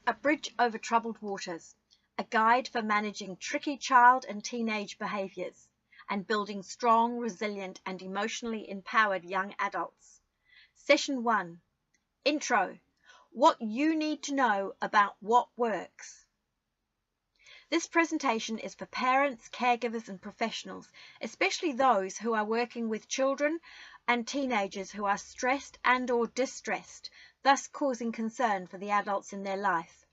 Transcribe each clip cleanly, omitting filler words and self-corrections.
A Bridge Over Troubled Waters, a guide for managing tricky child and teenage behaviours and building strong, resilient and emotionally empowered young adults. Session 1. Intro. What you need to know about what works. This presentation is for parents, caregivers and professionals, especially those who are working with children and teenagers who are stressed and/or distressed, thus causing concern for the adults in their life.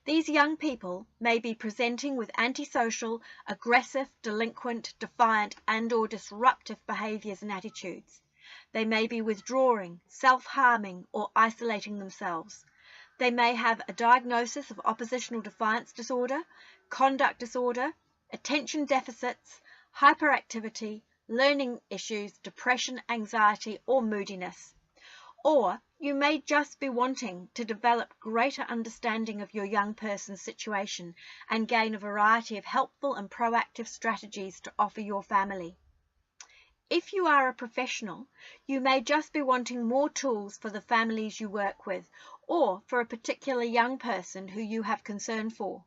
These young people may be presenting with antisocial, aggressive, delinquent, defiant and/or disruptive behaviours and attitudes. They may be withdrawing, self-harming or isolating themselves. They may have a diagnosis of oppositional defiance disorder, conduct disorder, attention deficits, hyperactivity, learning issues, depression, anxiety or moodiness. Or you may just be wanting to develop greater understanding of your young person's situation and gain a variety of helpful and proactive strategies to offer your family. If you are a professional, you may just be wanting more tools for the families you work with or for a particular young person who you have concern for.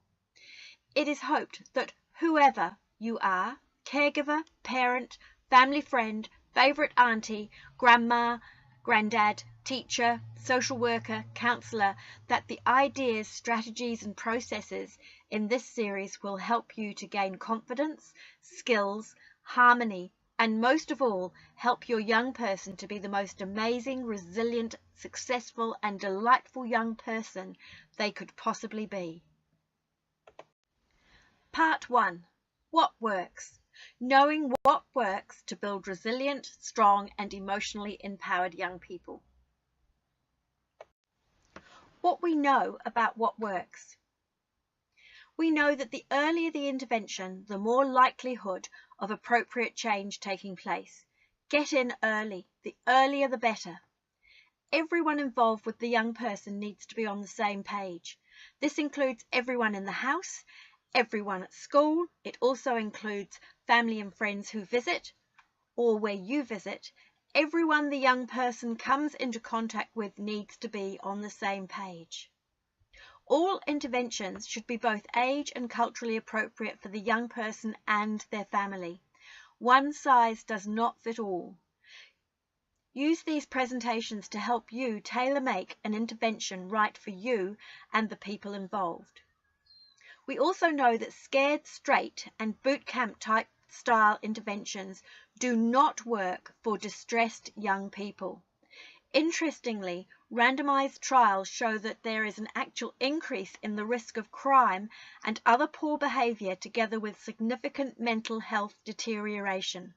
It is hoped that whoever you are, caregiver, parent, family friend, favourite auntie, grandma, granddad, teacher, social worker, counsellor, that the ideas, strategies and processes in this series will help you to gain confidence, skills, harmony, and most of all, help your young person to be the most amazing, resilient, successful and delightful young person they could possibly be. Part 1. What works? Knowing what works to build resilient, strong and emotionally empowered young people. What we know about what works. We know that the earlier the intervention, the more likelihood of appropriate change taking place. Get in early. The earlier the better. Everyone involved with the young person needs to be on the same page. This includes everyone in the house, everyone at school. It also includes family and friends who visit or where you visit. Everyone the young person comes into contact with needs to be on the same page. All interventions should be both age and culturally appropriate for the young person and their family. One size does not fit all. Use these presentations to help you tailor-make an intervention right for you and the people involved. We also know that scared straight and boot camp type style interventions do not work for distressed young people. Interestingly, randomized trials show that there is an actual increase in the risk of crime and other poor behavior together with significant mental health deterioration.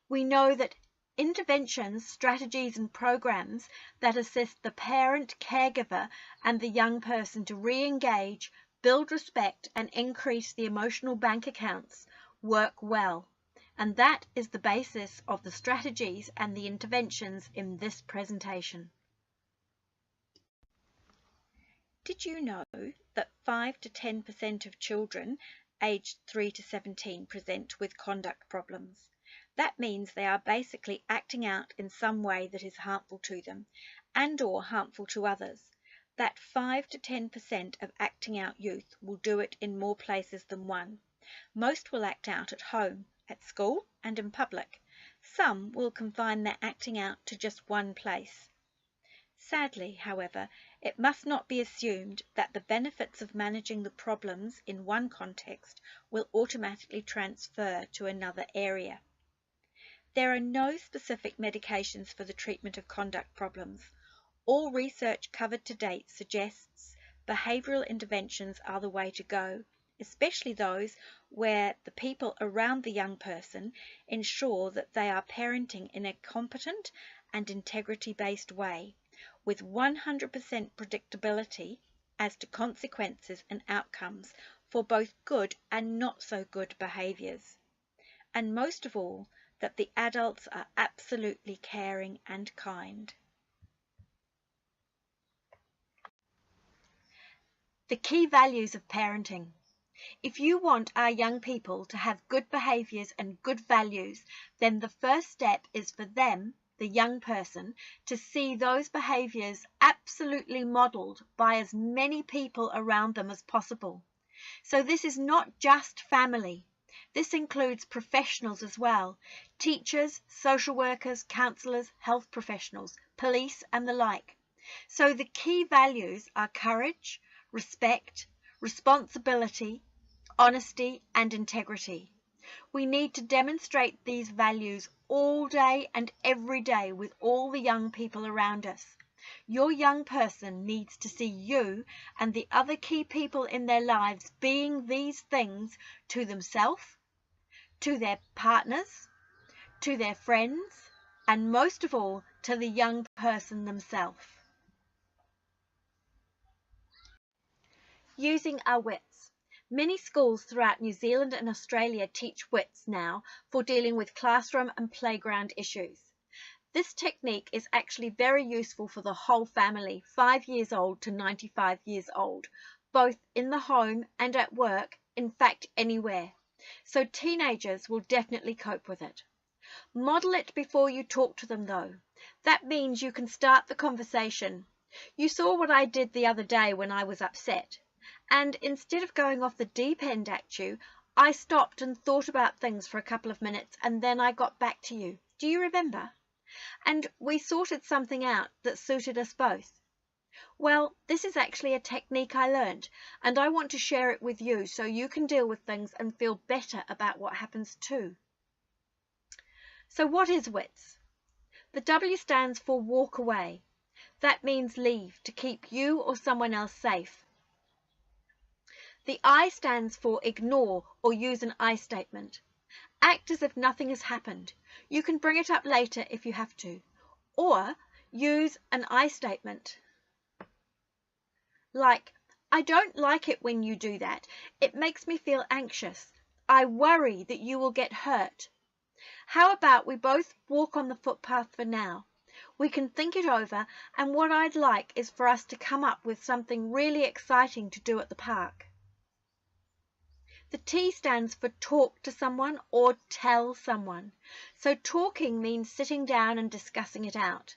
We know that interventions, strategies and programs that assist the parent, caregiver and the young person to re-engage, build respect and increase the emotional bank accounts work well. And that is the basis of the strategies and the interventions in this presentation. Did you know that 5 to 10% of children aged 3 to 17 present with conduct problems? That means they are basically acting out in some way that is harmful to them and/or harmful to others. That 5 to 10% of acting out youth will do it in more places than one. Most will act out at home, at school and in public. Some will confine their acting out to just one place. Sadly, however, it must not be assumed that the benefits of managing the problems in one context will automatically transfer to another area. There are no specific medications for the treatment of conduct problems. All research covered to date suggests behavioural interventions are the way to go, especially those where the people around the young person ensure that they are parenting in a competent and integrity-based way, with 100% predictability as to consequences and outcomes for both good and not so good behaviours. And most of all, that the adults are absolutely caring and kind. The key values of parenting. If you want our young people to have good behaviours and good values, then the first step is for them, the young person, to see those behaviours absolutely modelled by as many people around them as possible. So this is not just family. This includes professionals as well: teachers, social workers, counsellors, health professionals, police and the like. So the key values are courage, respect, responsibility, honesty and integrity. We need to demonstrate these values all day and every day with all the young people around us. Your young person needs to see you and the other key people in their lives being these things to themselves, to their partners, to their friends, and most of all, to the young person themselves. Using our wits. Many schools throughout New Zealand and Australia teach wits now for dealing with classroom and playground issues. This technique is actually very useful for the whole family, 5 years old to 95 years old, both in the home and at work, in fact anywhere. So teenagers will definitely cope with it. Model it before you talk to them though. That means you can start the conversation. You saw what I did the other day when I was upset. And instead of going off the deep end at you, I stopped and thought about things for a couple of minutes and then I got back to you. Do you remember? And we sorted something out that suited us both. Well, this is actually a technique I learned, and I want to share it with you so you can deal with things and feel better about what happens too. So what is WITS? The W stands for walk away. That means leave, to keep you or someone else safe. The I stands for ignore or use an I statement. Act as if nothing has happened. You can bring it up later if you have to. Or use an I statement. Like, I don't like it when you do that. It makes me feel anxious. I worry that you will get hurt. How about we both walk on the footpath for now? We can think it over, and what I'd like is for us to come up with something really exciting to do at the park. The T stands for talk to someone or tell someone. So talking means sitting down and discussing it out.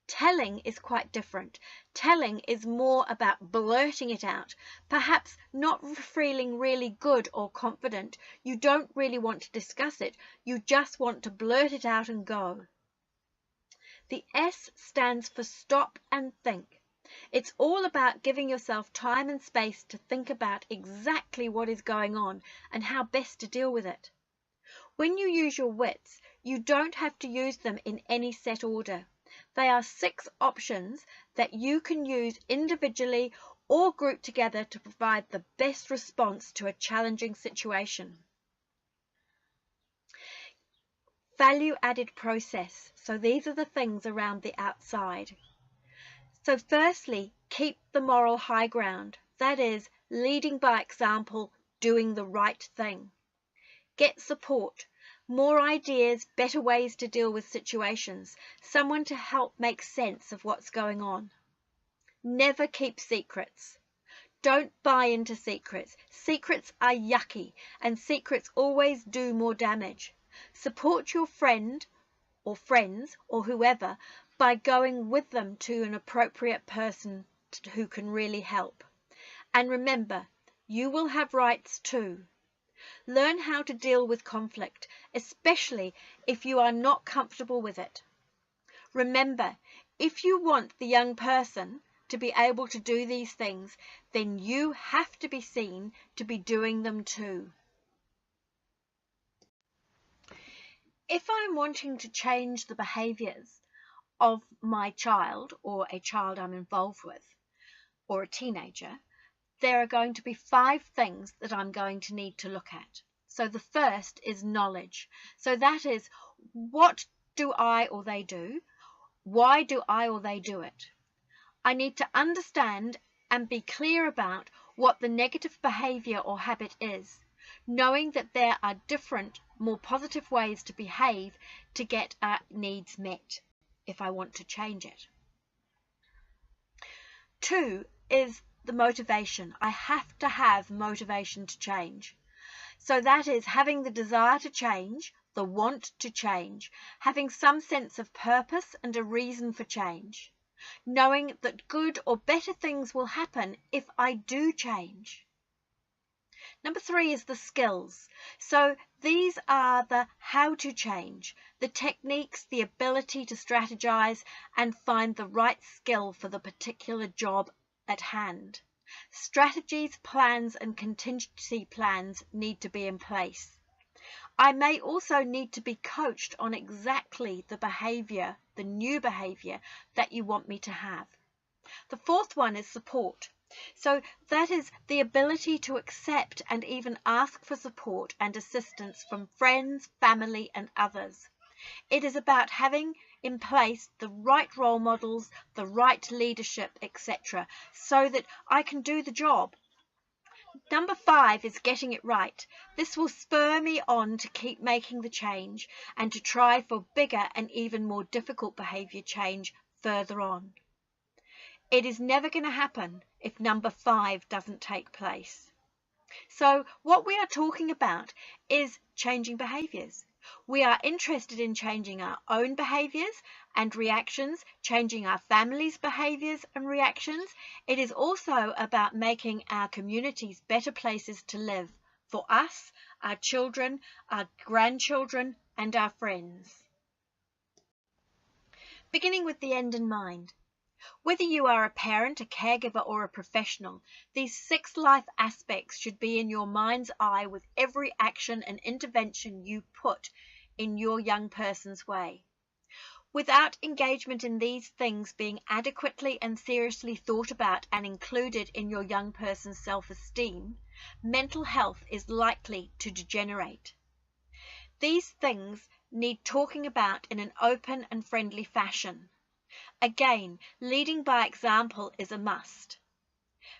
Telling is quite different. Telling is more about blurting it out, perhaps not feeling really good or confident. You don't really want to discuss it. You just want to blurt it out and go. The S stands for stop and think. It's all about giving yourself time and space to think about exactly what is going on and how best to deal with it. When you use your wits, you don't have to use them in any set order. They are 6 options that you can use individually or group together to provide the best response to a challenging situation. Value added process. So these are the things around the outside. So firstly, keep the moral high ground. That is, leading by example, doing the right thing. Get support. More ideas, better ways to deal with situations. Someone to help make sense of what's going on. Never keep secrets. Don't buy into secrets. Secrets are yucky, and secrets always do more damage. Support your friend or friends or whoever by going with them to an appropriate person who can really help. And remember, you will have rights too. Learn how to deal with conflict, especially if you are not comfortable with it. Remember, if you want the young person to be able to do these things, then you have to be seen to be doing them too. If I'm wanting to change the behaviours of my child or a child I'm involved with or a teenager, there are going to be 5 things that I'm going to need to look at. So the first is knowledge. So that is, what do I or they do? Why do I or they do it? I need to understand and be clear about what the negative behaviour or habit is, knowing that there are different, more positive ways to behave to get our needs met if I want to change it. 2 is the motivation. I have to have motivation to change. So that is having the desire to change, the want to change, having some sense of purpose and a reason for change, knowing that good or better things will happen if I do change. Number 3 is the skills. So these are the how to change, the techniques, the ability to strategize and find the right skill for the particular job at hand. Strategies, plans, and contingency plans need to be in place. I may also need to be coached on exactly the behavior, the new behavior that you want me to have. The 4th one is support. So that is the ability to accept and even ask for support and assistance from friends, family, and others. It is about having in place the right role models, the right leadership, etc., so that I can do the job. Number 5 is getting it right. This will spur me on to keep making the change and to try for bigger and even more difficult behavior change further on. It is never going to happen if number 5 doesn't take place. So what we are talking about is changing behaviors. We are interested in changing our own behaviors and reactions, changing our family's behaviors and reactions. It is also about making our communities better places to live for us, our children, our grandchildren, and our friends. Beginning with the end in mind. Whether you are a parent, a caregiver, or a professional, these 6 life aspects should be in your mind's eye with every action and intervention you put in your young person's way. Without engagement in these things being adequately and seriously thought about and included in your young person's self-esteem, mental health is likely to degenerate. These things need talking about in an open and friendly fashion. Again, leading by example is a must.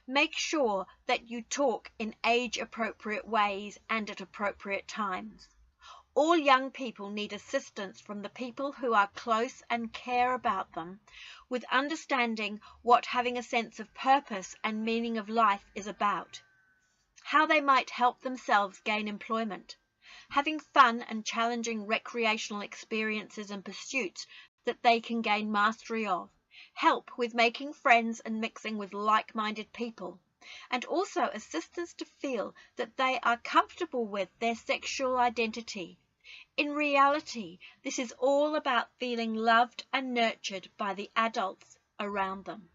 Make sure that you talk in age-appropriate ways and at appropriate times. All young people need assistance from the people who are close and care about them, with understanding what having a sense of purpose and meaning of life is about, how they might help themselves gain employment, having fun and challenging recreational experiences and pursuits that they can gain mastery of, help with making friends and mixing with like-minded people, and also assistance to feel that they are comfortable with their sexual identity. In reality, this is all about feeling loved and nurtured by the adults around them.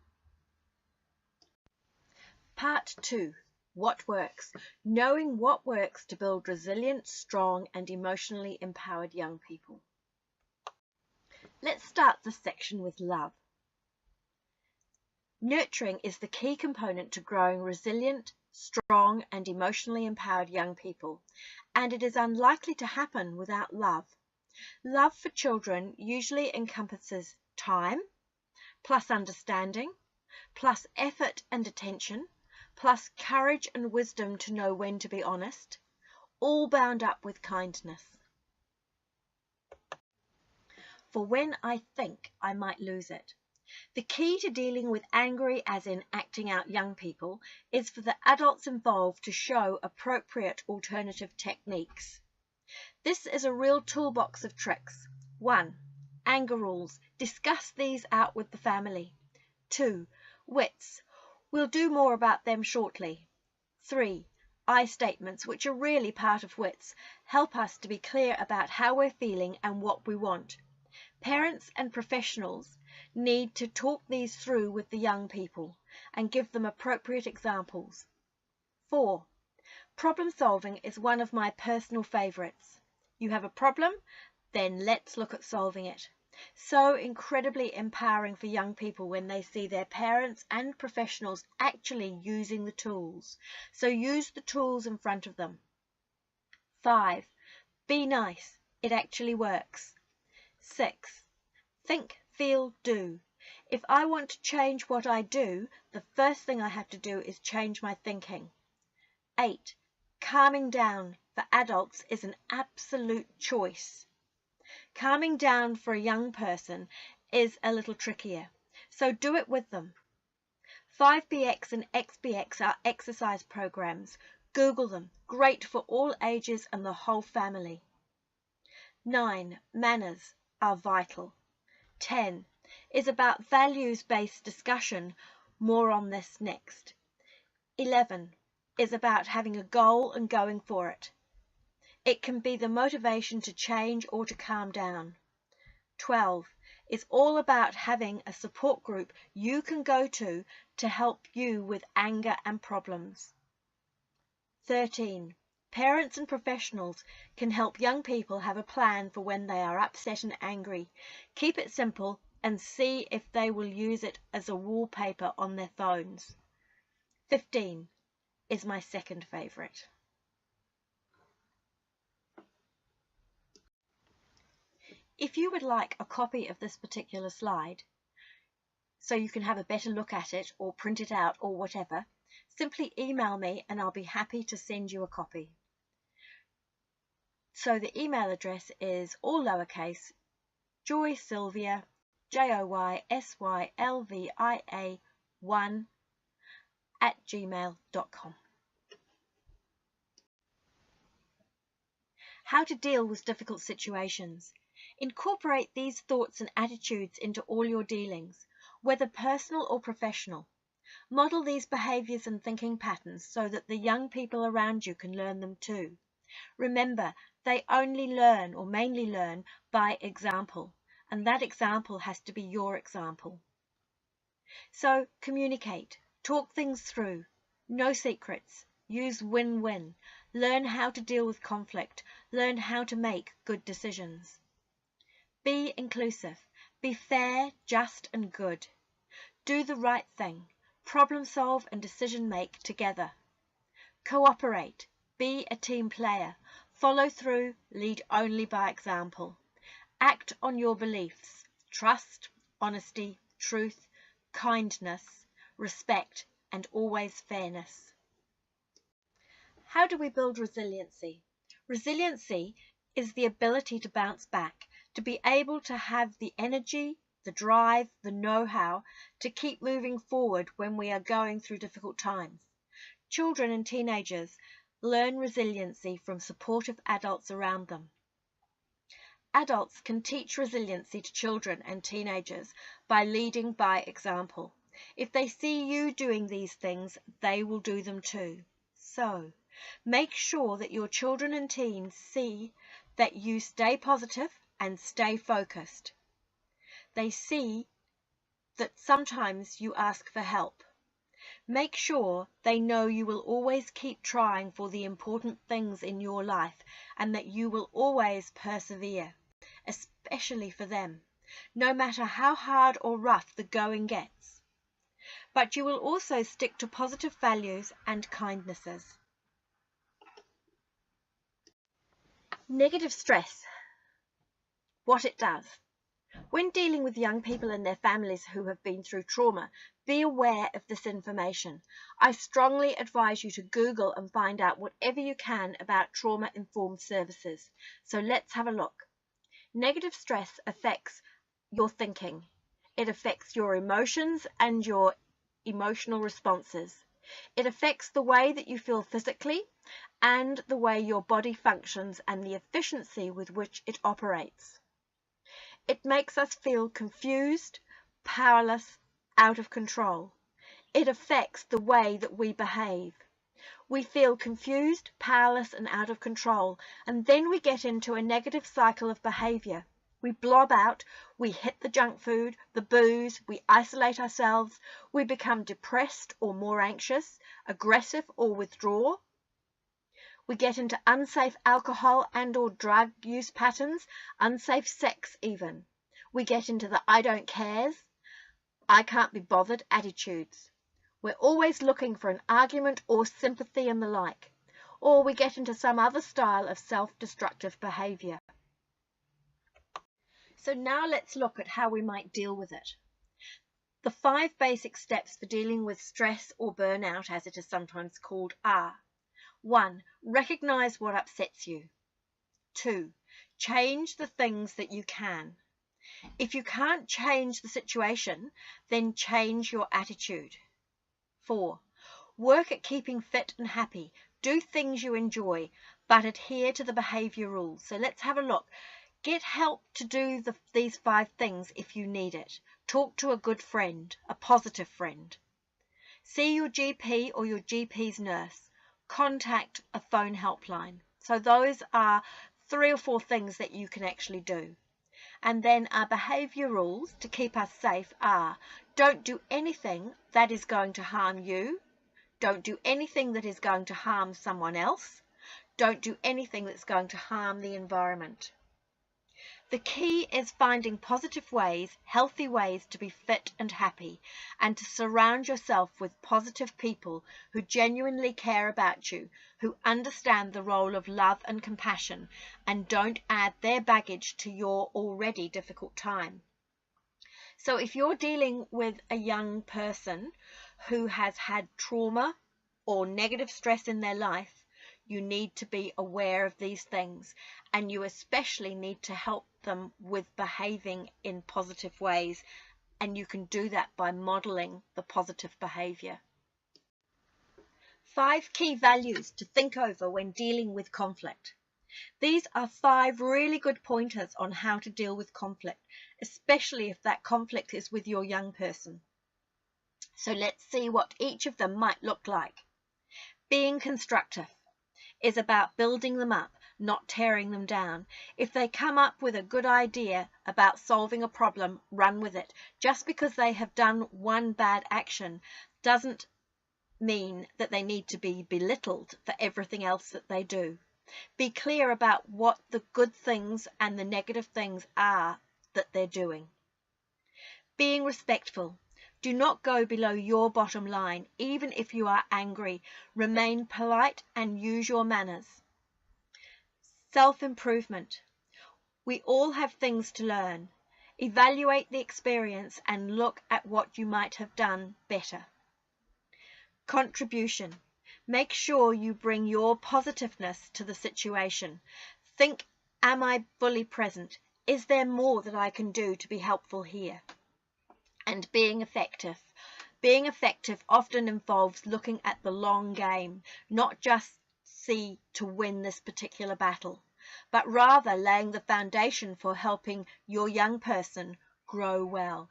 Part 2. What works? Knowing what works to build resilient, strong, and emotionally empowered young people. Let's start this section with love. Nurturing is the key component to growing resilient, strong, and emotionally empowered young people, and it is unlikely to happen without love. Love for children usually encompasses time, plus understanding, plus effort and attention, plus courage and wisdom to know when to be honest, all bound up with kindness. For when I think I might lose it. The key to dealing with angry, as in acting out young people, is for the adults involved to show appropriate alternative techniques. This is a real toolbox of tricks. 1. Anger rules. Discuss these out with the family. 2. Wits. We'll do more about them shortly. 3. I statements, which are really part of Wits, help us to be clear about how we're feeling and what we want. Parents and professionals need to talk these through with the young people and give them appropriate examples. 4. Problem solving is one of my personal favourites. You have a problem, then let's look at solving it. So incredibly empowering for young people when they see their parents and professionals actually using the tools. So use the tools in front of them. 5. Be nice. It actually works. 6. Think, feel, do. If I want to change what I do, the first thing I have to do is change my thinking. 8. Calming down for adults is an absolute choice. Calming down for a young person is a little trickier, so do it with them. 5BX and XBX are exercise programs. Google them. Great for all ages and the whole family. 9. Manners are vital. 10. Is about values-based discussion. More on this next. 11. Is about having a goal and going for it. It can be the motivation to change or to calm down. 12. Is all about having a support group you can go to help you with anger and problems. 13. Parents and professionals can help young people have a plan for when they are upset and angry. Keep it simple and see if they will use it as a wallpaper on their phones. 15 is my second favourite. If you would like a copy of this particular slide, so you can have a better look at it or print it out or whatever, simply email me and I'll be happy to send you a copy. So the email address is all lowercase, joysylvia, JOYSYLVIA 1 @gmail.com. How to deal with difficult situations. Incorporate these thoughts and attitudes into all your dealings, whether personal or professional. Model these behaviours and thinking patterns so that the young people around you can learn them too. Remember, they only learn or mainly learn by example, and that example has to be your example. So communicate, talk things through, no secrets, use win-win, learn how to deal with conflict, learn how to make good decisions. Be inclusive, be fair, just and good. Do the right thing, problem solve and decision make together. Cooperate, be a team player, follow through, lead only by example. Act on your beliefs, trust, honesty, truth, kindness, respect and always fairness. How do we build resiliency? Resiliency is the ability to bounce back, to be able to have the energy, the drive, the know-how to keep moving forward when we are going through difficult times. Children and teenagers learn resiliency from supportive adults around them. Adults can teach resiliency to children and teenagers by leading by example. If they see you doing these things, they will do them too. So, make sure that your children and teens see that you stay positive and stay focused. They see that sometimes you ask for help. Make sure they know you will always keep trying for the important things in your life and that you will always persevere, especially for them, no matter how hard or rough the going gets. But you will also stick to positive values and kindnesses. Negative stress. What it does. When dealing with young people and their families who have been through trauma, be aware of this information. I strongly advise you to Google and find out whatever you can about trauma-informed services. So let's have a look. Negative stress affects your thinking. It affects your emotions and your emotional responses. It affects the way that you feel physically and the way your body functions and the efficiency with which it operates. It makes us feel confused, powerless, out of control. It affects the way that we behave. We feel confused, powerless and out of control, and then we get into a negative cycle of behaviour. We blob out, we hit the junk food, the booze, we isolate ourselves, we become depressed or more anxious, aggressive or withdraw. We get into unsafe alcohol and or drug use patterns, unsafe sex even. We get into the I don't cares, I can't be bothered attitudes. We're always looking for an argument or sympathy and the like. Or we get into some other style of self-destructive behaviour. So now let's look at how we might deal with it. The 5 basic steps for dealing with stress or burnout, as it is sometimes called, are: 1. Recognise what upsets you. 2. Change the things that you can. If you can't change the situation, then change your attitude. 4. Work at keeping fit and happy. Do things you enjoy, but adhere to the behaviour rules. So let's have a look. Get help to do these 5 things if you need it. Talk to a good friend, a positive friend. See your GP or your GP's nurse. Contact a phone helpline. So those are 3 or 4 things that you can actually do. And then our behaviour rules to keep us safe are: don't do anything that is going to harm you. Don't do anything that is going to harm someone else. Don't do anything that's going to harm the environment. The key is finding positive ways, healthy ways to be fit and happy, and to surround yourself with positive people who genuinely care about you, who understand the role of love and compassion, and don't add their baggage to your already difficult time. So if you're dealing with a young person who has had trauma or negative stress in their life, you need to be aware of these things, and you especially need to help them with behaving in positive ways, and you can do that by modeling the positive behavior. 5 key values to think over when dealing with conflict. These are 5 really good pointers on how to deal with conflict, especially if that conflict is with your young person. So let's see what each of them might look like. Being constructive is about building them up, not tearing them down. If they come up with a good idea about solving a problem, run with it. Just because they have done one bad action doesn't mean that they need to be belittled for everything else that they do. Be clear about what the good things and the negative things are that they're doing. Being respectful. Do not go below your bottom line, even if you are angry. Remain polite and use your manners. Self-improvement. We all have things to learn. Evaluate the experience and look at what you might have done better. Contribution. Make sure you bring your positiveness to the situation. Think, am I fully present? Is there more that I can do to be helpful here? And being effective. Being effective often involves looking at the long game, not just see to win this particular battle, but rather laying the foundation for helping your young person grow well.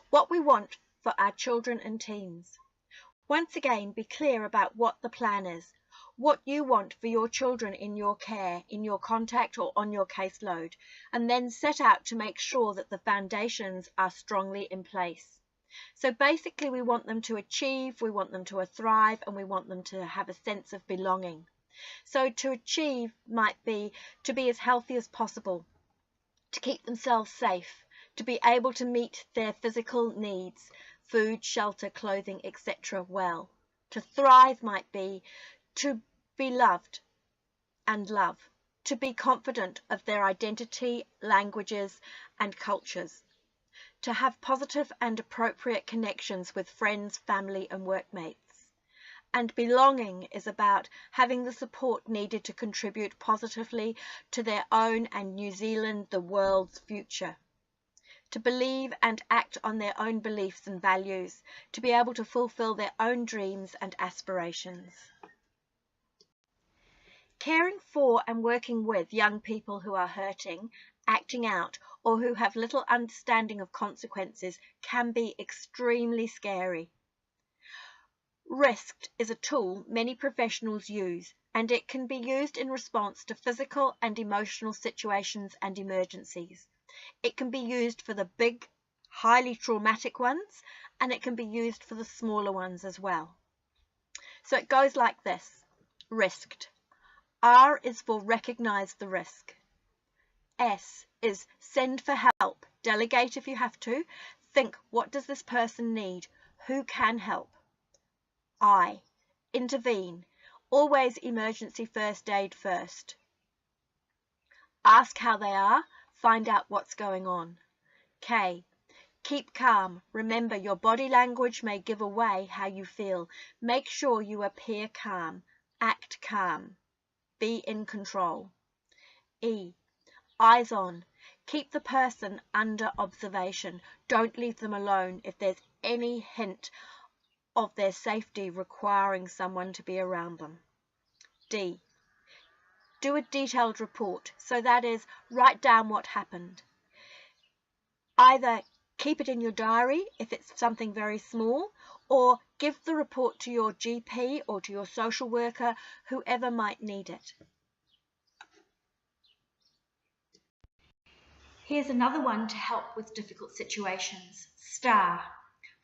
What we want for our children and teens. Once again, be clear about what the plan is, what you want for your children in your care, in your contact or on your caseload, and then set out to make sure that the foundations are strongly in place. So basically we want them to achieve, we want them to thrive, and we want them to have a sense of belonging. So to achieve might be to be as healthy as possible, to keep themselves safe, to be able to meet their physical needs, food, shelter, clothing, etc. well. To thrive might be to be loved and love, to be confident of their identity, languages and cultures, to have positive and appropriate connections with friends, family and workmates. And belonging is about having the support needed to contribute positively to their own and New Zealand, the world's future. To believe and act on their own beliefs and values, to be able to fulfill their own dreams and aspirations. Caring for and working with young people who are hurting, acting out, or who have little understanding of consequences can be extremely scary. Risked is a tool many professionals use, and it can be used in response to physical and emotional situations and emergencies. It can be used for the big, highly traumatic ones, and it can be used for the smaller ones as well. So it goes like this. Risked. R is for recognize the risk. S is send for help. Delegate if you have to. Think, what does this person need? Who can help? I, intervene. Always emergency first aid first. Ask how they are. Find out what's going on. K, keep calm. Remember, your body language may give away how you feel. Make sure you appear calm. Act calm. Be in control. E, eyes on. Keep the person under observation. Don't leave them alone if there's any hint of their safety requiring someone to be around them. D, Do a detailed report. So that is, write down what happened. Either keep it in your diary if it's something very small, or give the report to your GP or to your social worker, whoever might need it. Here's another one to help with difficult situations. STAR,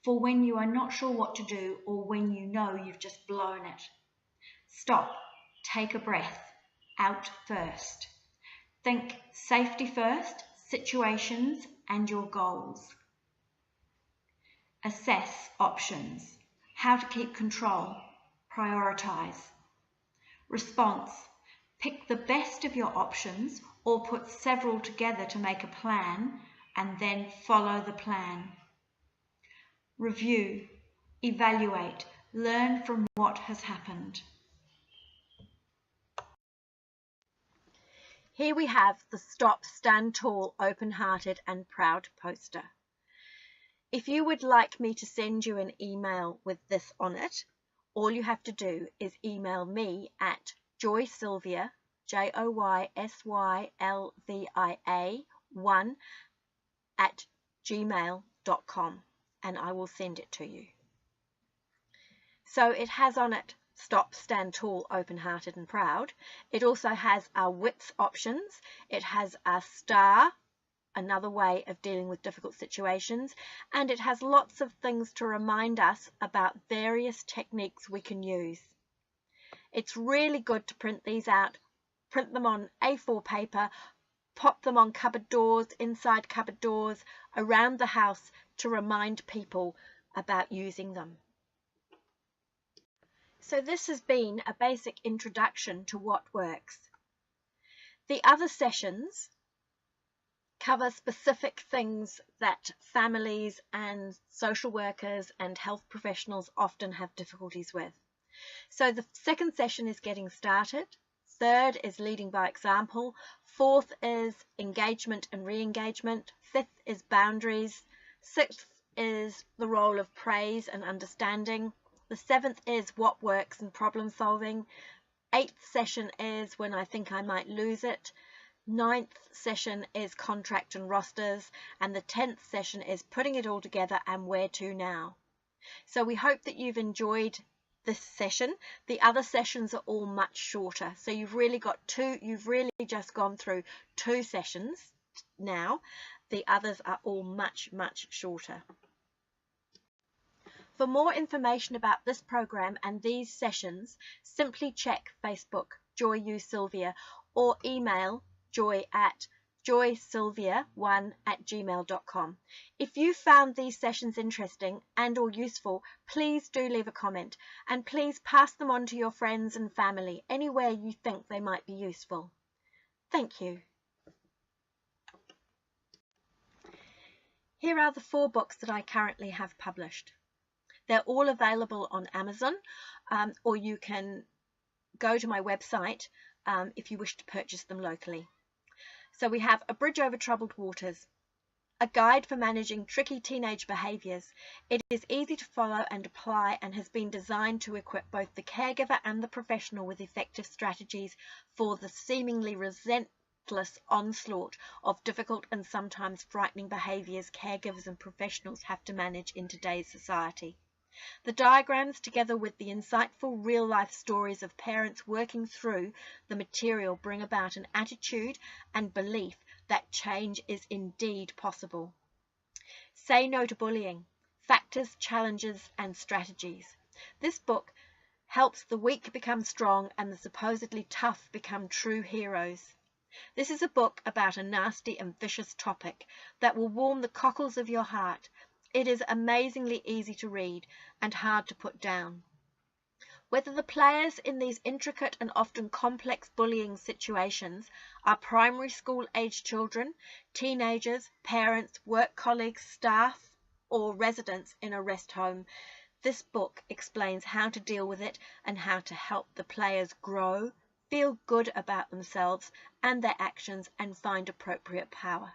for when you are not sure what to do or when you know you've just blown it. Stop, take a breath, out first. Think safety first, situations and your goals. Assess options, how to keep control, prioritise. Response, pick the best of your options or put several together to make a plan and then follow the plan. Review, evaluate, learn from what has happened. Here we have the Stop, Stand Tall, Open-Hearted and Proud poster. If you would like me to send you an email with this on it, all you have to do is email me at joysylvia, JOYSYLVIA1 @gmail.com, and I will send it to you. So it has on it Stop, Stand Tall, Open-Hearted and Proud. It also has our Wits options. It has our STAR, another way of dealing with difficult situations, and it has lots of things to remind us about various techniques we can use. It's really good to print these out, print them on A4 paper, pop them on cupboard doors, inside cupboard doors, around the house to remind people about using them. So this has been a basic introduction to what works. The other sessions cover specific things that families and social workers and health professionals often have difficulties with. So the second session is getting started. Third is leading by example. Fourth is engagement and re-engagement. Fifth is boundaries. Sixth is the role of praise and understanding. The seventh is what works and problem solving. Eighth session is when I think I might lose it. Ninth session is contract and rosters, and the 10th session is putting it all together and where to now. So we hope that you've enjoyed this session. The other sessions are all much shorter, so you've really just gone through 2 sessions now. The others are all much shorter. For more information about this program and these sessions, simply check Facebook Joy U Sylvia or email joysylvia1@gmail.com. If you found these sessions interesting and or useful, please do leave a comment, and please pass them on to your friends and family anywhere you think they might be useful. Thank you. Here are the 4 books that I currently have published. They're all available on Amazon, or you can go to my website if you wish to purchase them locally. So we have A Bridge Over Troubled Waters, a guide for managing tricky teenage behaviours. It is easy to follow and apply and has been designed to equip both the caregiver and the professional with effective strategies for the seemingly relentless onslaught of difficult and sometimes frightening behaviours caregivers and professionals have to manage in today's society. The diagrams, together with the insightful real-life stories of parents working through the material, bring about an attitude and belief that change is indeed possible. Say No to Bullying: Factors, Challenges and Strategies. This book helps the weak become strong and the supposedly tough become true heroes. This is a book about a nasty and vicious topic that will warm the cockles of your heart. It is amazingly easy to read and hard to put down. Whether the players in these intricate and often complex bullying situations are primary school age children, teenagers, parents, work colleagues, staff, or residents in a rest home, this book explains how to deal with it and how to help the players grow, feel good about themselves and their actions, and find appropriate power.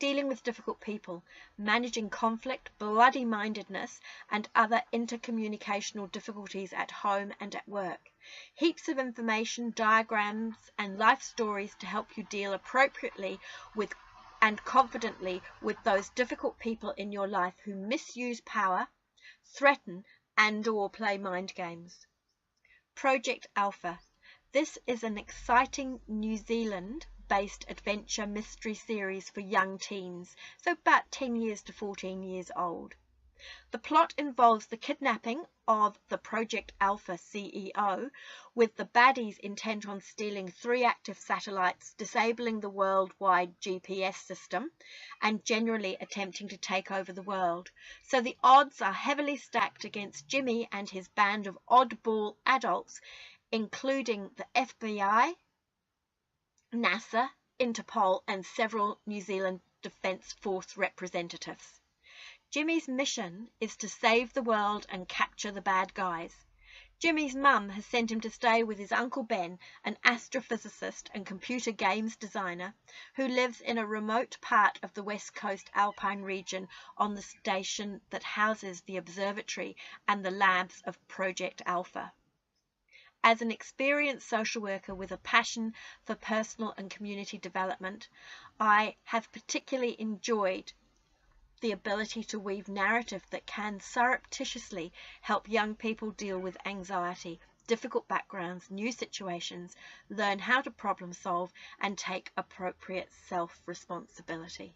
dealing with difficult people, managing conflict, bloody-mindedness, and other intercommunicational difficulties at home and at work. Heaps of information, diagrams, and life stories to help you deal appropriately with and confidently with those difficult people in your life who misuse power, threaten, and/or play mind games. Project Alpha. This is an exciting New Zealand-based adventure mystery series for young teens, so about 10 years to 14 years old. The plot involves the kidnapping of the Project Alpha CEO, with the baddies intent on stealing 3 active satellites, disabling the worldwide GPS system, and generally attempting to take over the world. So the odds are heavily stacked against Jimmy and his band of oddball adults, including the FBI, NASA, Interpol, and several New Zealand Defence Force representatives. Jimmy's mission is to save the world and capture the bad guys. Jimmy's mum has sent him to stay with his Uncle Ben, an astrophysicist and computer games designer who lives in a remote part of the West Coast Alpine region on the station that houses the observatory and the labs of Project Alpha. As an experienced social worker with a passion for personal and community development, I have particularly enjoyed the ability to weave narrative that can surreptitiously help young people deal with anxiety, difficult backgrounds, new situations, learn how to problem solve, and take appropriate self-responsibility.